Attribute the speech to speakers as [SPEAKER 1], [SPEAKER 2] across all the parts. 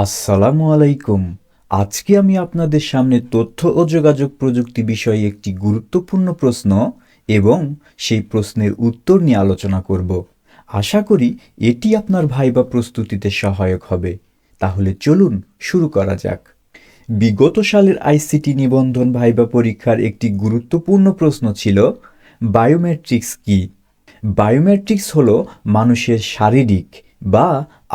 [SPEAKER 1] আসসালামু আলাইকুম। আজকে আমি আপনাদের সামনে তথ্য ও যোগাযোগ প্রযুক্তি বিষয়ে একটি গুরুত্বপূর্ণ প্রশ্ন এবং সেই প্রশ্নের উত্তর নিয়ে আলোচনা করব। আশা করি এটি আপনার ভাইবা প্রস্তুতিতে সহায়ক হবে। তাহলে চলুন শুরু করা যাক। বিগত সালের আইসিটি নিবন্ধন ভাইবা পরীক্ষার একটি গুরুত্বপূর্ণ প্রশ্ন ছিল, বায়োমেট্রিক্স কী? বায়োমেট্রিক্স হল মানুষের শারীরিক বা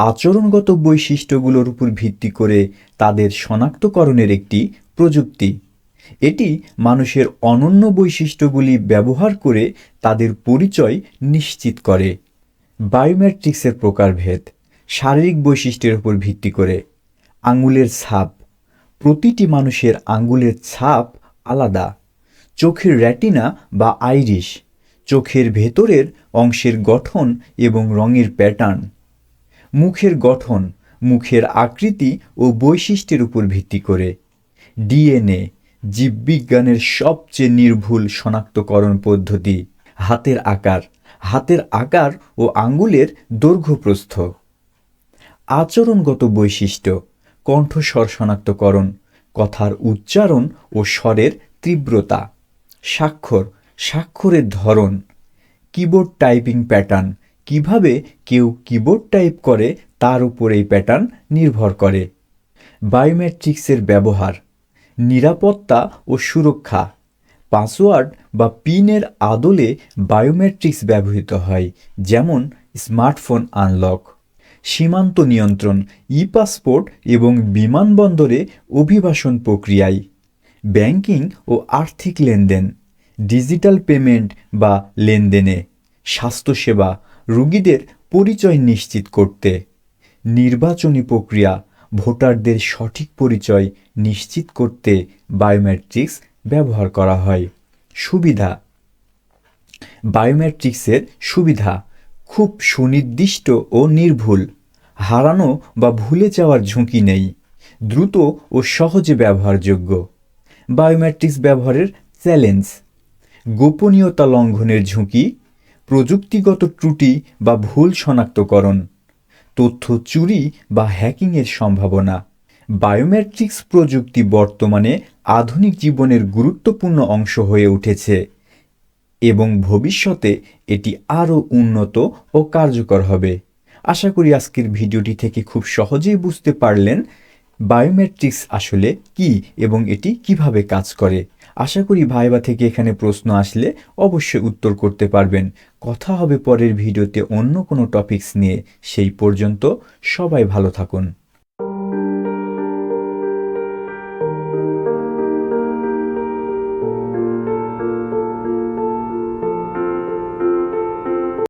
[SPEAKER 1] আচরণগত বৈশিষ্ট্যগুলোর উপর ভিত্তি করে তাদের শনাক্তকরণের একটি প্রযুক্তি। এটি মানুষের অনন্য বৈশিষ্ট্যগুলি ব্যবহার করে তাদের পরিচয় নিশ্চিত করে। বায়োমেট্রিক্সের প্রকারভেদ: শারীরিক বৈশিষ্ট্যের উপর ভিত্তি করে। আঙুলের ছাপ: প্রতিটি মানুষের আঙুলের ছাপ আলাদা। চোখের রেটিনা বা আইরিশ: চোখের ভেতরের অংশের গঠন এবং রঙের প্যাটার্ন। মুখের গঠন: মুখের আকৃতি ও বৈশিষ্ট্যের উপর ভিত্তি করে। ডিএনএ: জীববিজ্ঞানের সবচেয়ে নির্ভুল শনাক্তকরণ পদ্ধতি। হাতের আকার: হাতের আকার ও আঙ্গুলের দৈর্ঘ্য-প্রস্থ। আচরণগত বৈশিষ্ট্য: কণ্ঠস্বর শনাক্তকরণ, কথার উচ্চারণ ও স্বরের তীব্রতা। স্বাক্ষর: স্বাক্ষরের ধরন। কিবোর্ড টাইপিং প্যাটার্ন: কিভাবে কেউ কিবোর্ড টাইপ করে তার উপর এই প্যাটার্ন নির্ভর করে। বায়োমেট্রিক্সের ব্যবহার: নিরাপত্তা ও সুরক্ষা। পাসওয়ার্ড বা পিনের আদলে বায়োমেট্রিক্স ব্যবহৃত হয়, যেমন স্মার্টফোন আনলক। সীমান্ত নিয়ন্ত্রণ: ই-পাসপোর্ট এবং বিমানবন্দরে অভিবাসন প্রক্রিয়ায়। ব্যাংকিং ও আর্থিক লেনদেন, ডিজিটাল পেমেন্ট বা লেনদেনে। স্বাস্থ্যসেবা: রোগীদের পরিচয় নিশ্চিত করতে। নির্বাচনী প্রক্রিয়া: ভোটারদের সঠিক পরিচয় নিশ্চিত করতে বায়োমেট্রিক্স ব্যবহার করা হয়। সুবিধা: বায়োমেট্রিক্সের সুবিধা: খুব সুনির্দিষ্ট ও নির্ভুল। হারানো বা ভুলে যাওয়ার ঝুঁকি নেই। দ্রুত ও সহজে ব্যবহারযোগ্য। বায়োমেট্রিক্স ব্যবহারের চ্যালেঞ্জ: গোপনীয়তা লঙ্ঘনের ঝুঁকি, প্রযুক্তিগত ত্রুটি বা ভুল শনাক্তকরণ, তথ্য চুরি বা হ্যাকিংয়ের সম্ভাবনা। বায়োমেট্রিক্স প্রযুক্তি বর্তমানে আধুনিক জীবনের গুরুত্বপূর্ণ অংশ হয়ে উঠেছে এবং ভবিষ্যতে এটি আরও উন্নত ও কার্যকর হবে। আশা করি আজকের ভিডিওটি থেকে খুব সহজেই বুঝতে পারলেন বায়োমেট্রিক্স আসলে কী এবং এটি কিভাবে কাজ করে। আশা করি ভাইবা থেকে এখানে প্রশ্ন আসলে অবশ্যই উত্তর করতে পারবেন। কথা হবে পরের ভিডিওতে অন্য কোনো টপিকস নিয়ে। সেই পর্যন্ত সবাই ভালো থাকুন।